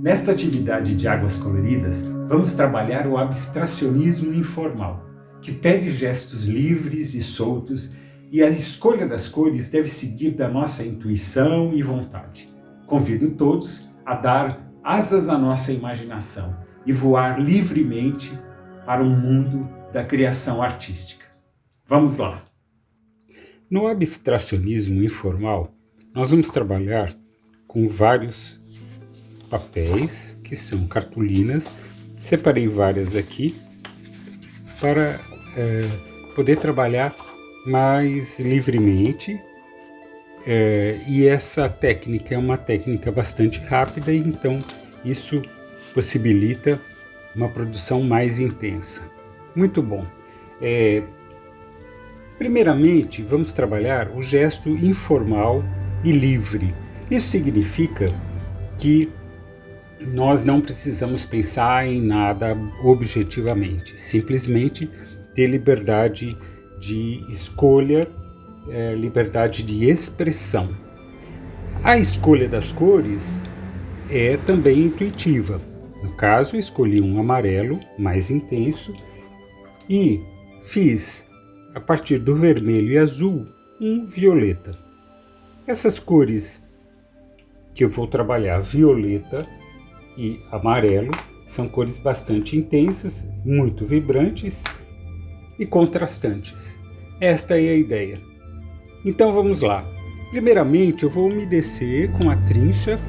Nesta atividade de águas coloridas, vamos trabalhar o abstracionismo informal, que pede gestos livres e soltos, e a escolha das cores deve seguir da nossa intuição e vontade. Convido todos a dar asas à nossa imaginação e voar livremente para o mundo da criação artística. Vamos lá! No abstracionismo informal, nós vamos trabalhar com vários papéis, que são cartolinas. Separei várias aqui para poder trabalhar mais livremente. E essa técnica é uma técnica bastante rápida, então isso possibilita uma produção mais intensa. Muito bom. Primeiramente, vamos trabalhar o gesto informal e livre. Isso significa que nós não precisamos pensar em nada objetivamente, simplesmente ter liberdade de escolha, liberdade de expressão. A escolha das cores é também intuitiva. No caso, escolhi um amarelo mais intenso e fiz, a partir do vermelho e azul, um violeta. Essas cores que eu vou trabalhar, violeta e amarelo, são cores bastante intensas, muito vibrantes e contrastantes. Esta é a ideia. Então vamos lá. Primeiramente eu vou umedecer com a trincha,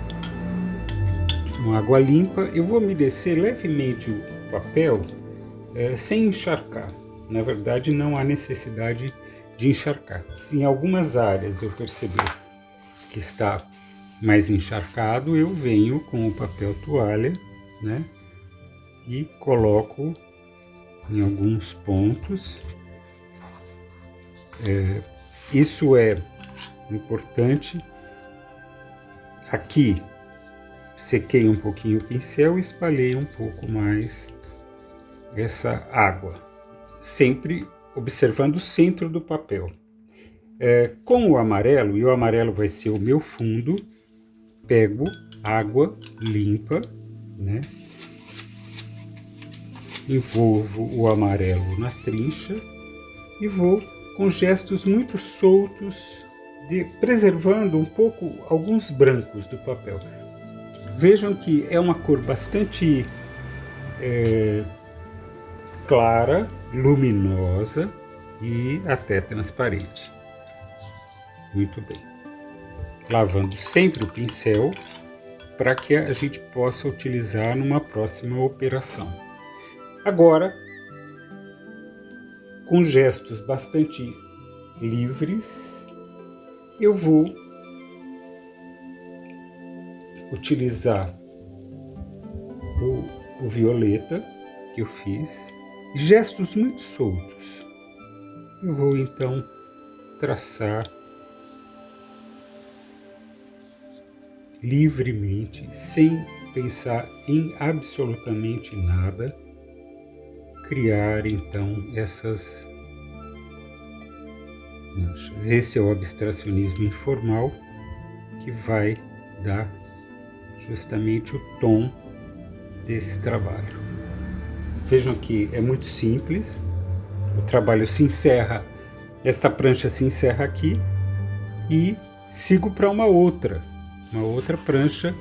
com água limpa. Eu vou umedecer levemente o papel sem encharcar. Na verdade não há necessidade de encharcar. Se em algumas áreas eu perceber que está mais encharcado, eu venho com o papel toalha, né, e coloco em alguns pontos. Isso é importante. Aqui sequei um pouquinho o pincel e espalhei um pouco mais essa água, sempre observando o centro do papel. Com o amarelo, e o amarelo vai ser o meu fundo, pego água limpa, né? Envolvo o amarelo na trincha e vou com gestos muito soltos, preservando um pouco alguns brancos do papel. Vejam que é uma cor bastante clara, luminosa e até transparente. Muito bem. Lavando sempre o pincel para que a gente possa utilizar numa próxima operação. Agora, com gestos bastante livres, eu vou utilizar o violeta que eu fiz, gestos muito soltos. Eu vou então traçar livremente, sem pensar em absolutamente nada, criar então essas manchas. Esse é o abstracionismo informal, que vai dar justamente o tom desse trabalho. Vejam que é muito simples, o trabalho se encerra, esta prancha se encerra aqui e sigo para uma outra prancha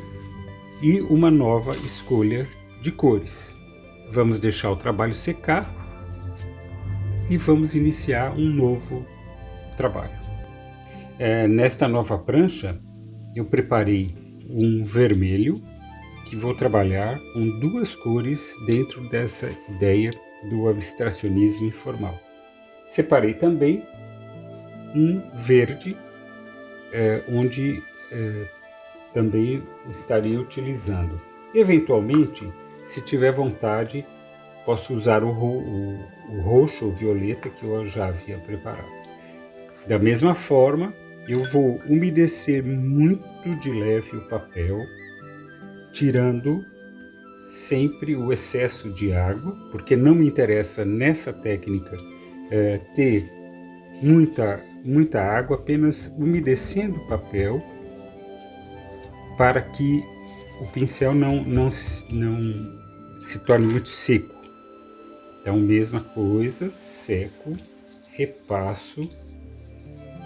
e uma nova escolha de cores. Vamos deixar o trabalho secar e vamos iniciar um novo trabalho. Nesta nova prancha, eu preparei um vermelho, que vou trabalhar com duas cores dentro dessa ideia do abstracionismo informal. Separei também um verde, onde também estarei utilizando. Eventualmente, se tiver vontade, posso usar o roxo ou violeta que eu já havia preparado. Da mesma forma, eu vou umedecer muito de leve o papel, tirando sempre o excesso de água, porque não me interessa nessa técnica ter muita água, apenas umedecendo o papel para que o pincel não se torne muito seco. Então, mesma coisa, seco, repasso.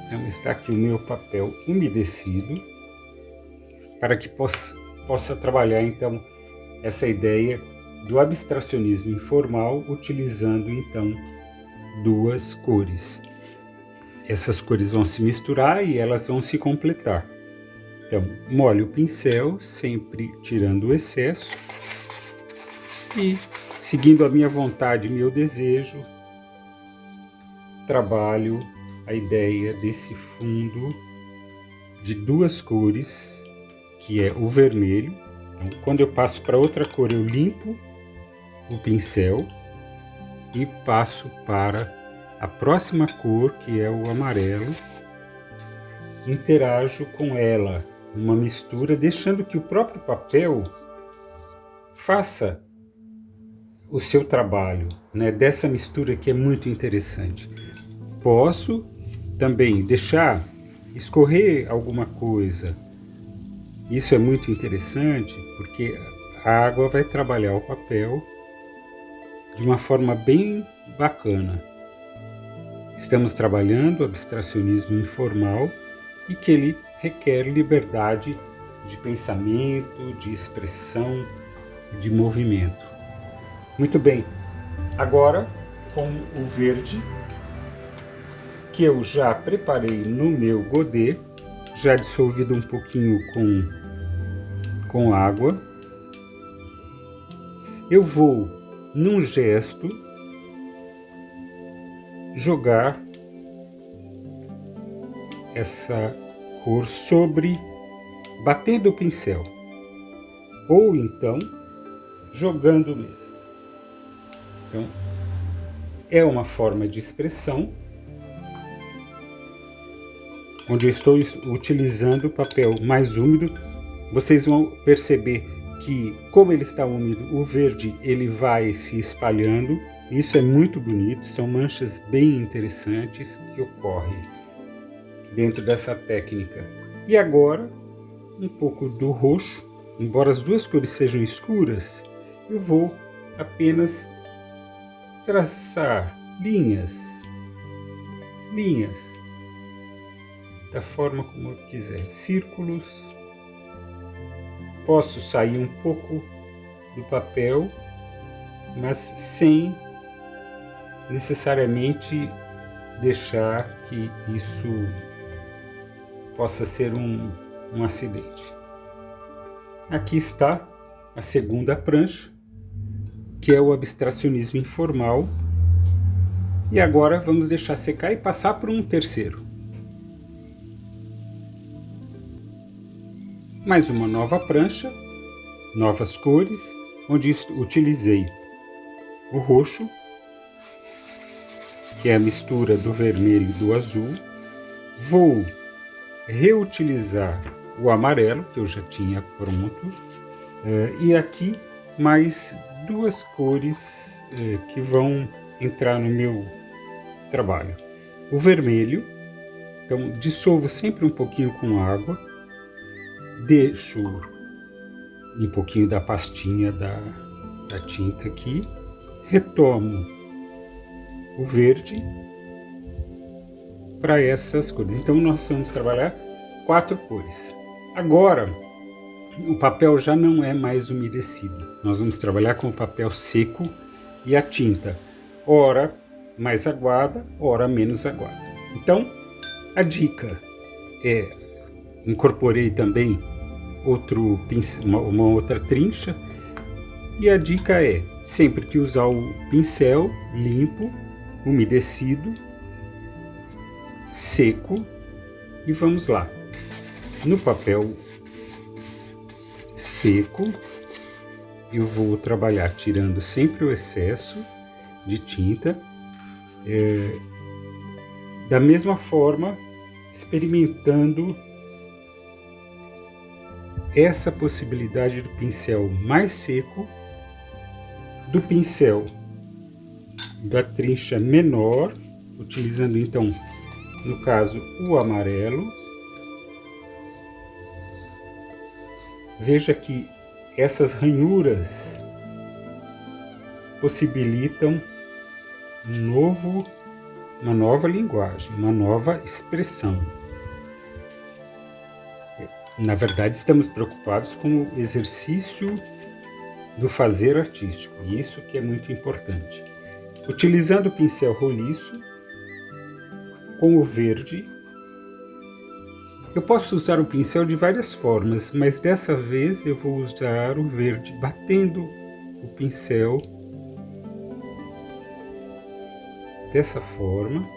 Então, está aqui o meu papel umedecido, para que possa trabalhar, então, essa ideia do abstracionismo informal, utilizando, então, duas cores. Essas cores vão se misturar e elas vão se completar. Então, molho o pincel, sempre tirando o excesso, e, seguindo a minha vontade e meu desejo, trabalho a ideia desse fundo de duas cores, que é o vermelho. Então, quando eu passo para outra cor, eu limpo o pincel e passo para a próxima cor, que é o amarelo. Interajo com ela, uma mistura, deixando que o próprio papel faça o seu trabalho, né, dessa mistura, que é muito interessante. Posso também deixar escorrer alguma coisa. Isso é muito interessante, porque a água vai trabalhar o papel de uma forma bem bacana. Estamos trabalhando o abstracionismo informal, e que ele requer liberdade de pensamento, de expressão, de movimento. Muito bem, agora com o verde, que eu já preparei no meu godê, já dissolvido um pouquinho com água, eu vou, num gesto, jogar essa cor batendo o pincel, ou então jogando mesmo. Então, é uma forma de expressão onde eu estou utilizando o papel mais úmido. Vocês vão perceber que, como ele está úmido, o verde ele vai se espalhando. Isso é muito bonito, são manchas bem interessantes que ocorrem dentro dessa técnica. E agora, um pouco do roxo. Embora as duas cores sejam escuras, eu vou apenas traçar linhas, da forma como eu quiser, círculos. Posso sair um pouco do papel, mas sem necessariamente deixar que isso possa ser um acidente. Aqui está a segunda prancha, que é o abstracionismo informal. E agora vamos deixar secar e passar para um terceiro. Mais uma nova prancha, novas cores, onde utilizei o roxo, que é a mistura do vermelho e do azul. Vou reutilizar o amarelo, que eu já tinha pronto, e aqui mais duas cores que vão entrar no meu trabalho. O vermelho, então dissolvo sempre um pouquinho com água, deixo um pouquinho da pastinha da tinta aqui, retomo o verde para essas cores. Então nós vamos trabalhar 4 cores. Agora o papel já não é mais umedecido. Nós vamos trabalhar com o papel seco e a tinta, ora mais aguada, ora menos aguada. Então a dica é: incorporei também uma outra trincha, e a dica é sempre que usar o pincel limpo, umedecido, seco. E vamos lá. No papel seco, eu vou trabalhar tirando sempre o excesso de tinta, da mesma forma, experimentando essa possibilidade do pincel mais seco, do pincel da trincha menor, utilizando então, no caso, o amarelo. Veja que essas ranhuras possibilitam uma nova linguagem, uma nova expressão. Na verdade, estamos preocupados com o exercício do fazer artístico, e isso que é muito importante. Utilizando o pincel roliço, com o verde, eu posso usar o pincel de várias formas, mas dessa vez eu vou usar o verde batendo o pincel dessa forma,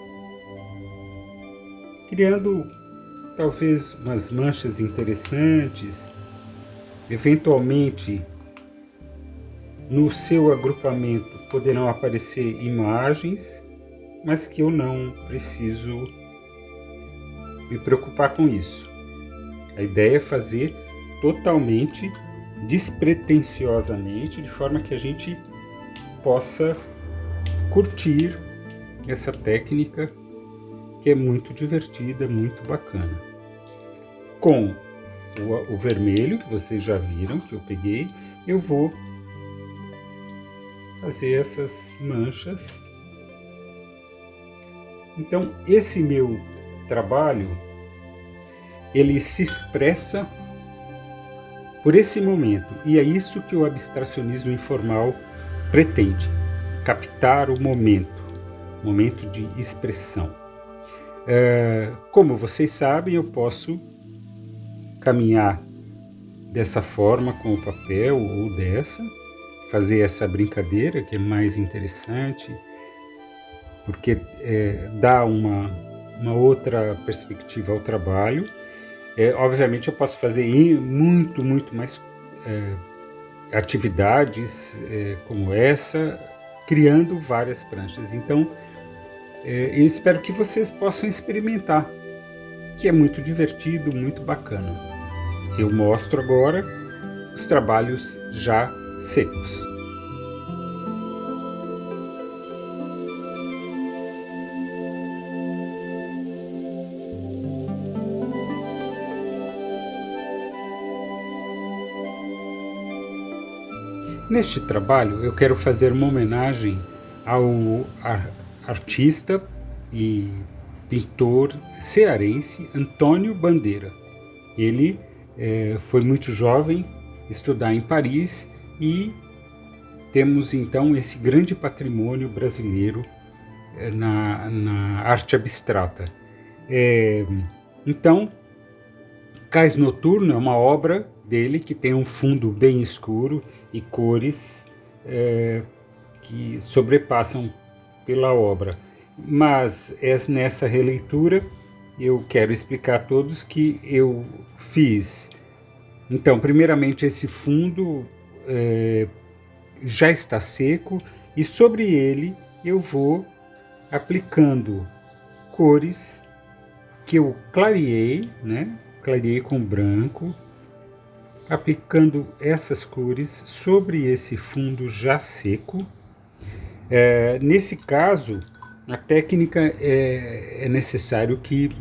criando talvez umas manchas interessantes. Eventualmente, no seu agrupamento poderão aparecer imagens, mas que eu não preciso me preocupar com isso. A ideia é fazer totalmente despretensiosamente, de forma que a gente possa curtir essa técnica que é muito divertida, muito bacana. Com o vermelho, que vocês já viram, que eu peguei, eu vou fazer essas manchas. Então, esse meu trabalho, ele se expressa por esse momento, e é isso que o abstracionismo informal pretende, captar o momento de expressão. Como vocês sabem, eu posso caminhar dessa forma com o papel ou dessa, fazer essa brincadeira que é mais interessante, porque dá uma outra perspectiva ao trabalho. Obviamente eu posso fazer muito mais atividades como essa, criando várias pranchas. Então, eu espero que vocês possam experimentar, que é muito divertido, muito bacana. Eu mostro agora os trabalhos já secos. Neste trabalho, eu quero fazer uma homenagem ao artista e pintor cearense Antônio Bandeira. Ele foi muito jovem estudar em Paris e temos então esse grande patrimônio brasileiro na arte abstrata. Então, Cais Noturno é uma obra dele que tem um fundo bem escuro e cores que sobrepassam pela obra. Mas nessa releitura eu quero explicar a todos que eu fiz. Então, primeiramente, esse fundo já está seco e sobre ele eu vou aplicando cores que eu clareei, né? Clareei com branco, aplicando essas cores sobre esse fundo já seco. Nesse caso, a técnica é necessário que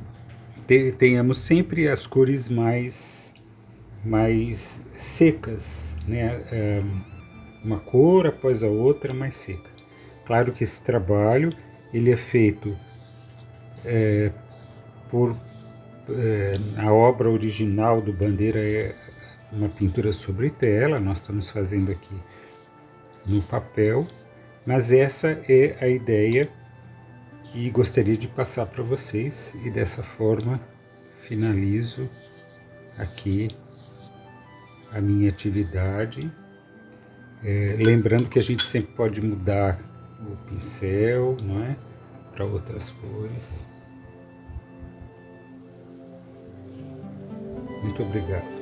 tenhamos sempre as cores mais secas, né? Uma cor após a outra mais seca. Claro que esse trabalho ele é feito a obra original do Bandeira é uma pintura sobre tela, nós estamos fazendo aqui no papel, mas essa é a ideia que gostaria de passar para vocês e dessa forma finalizo aqui a minha atividade. Lembrando que a gente sempre pode mudar o pincel, não é? Para outras cores. Muito obrigado.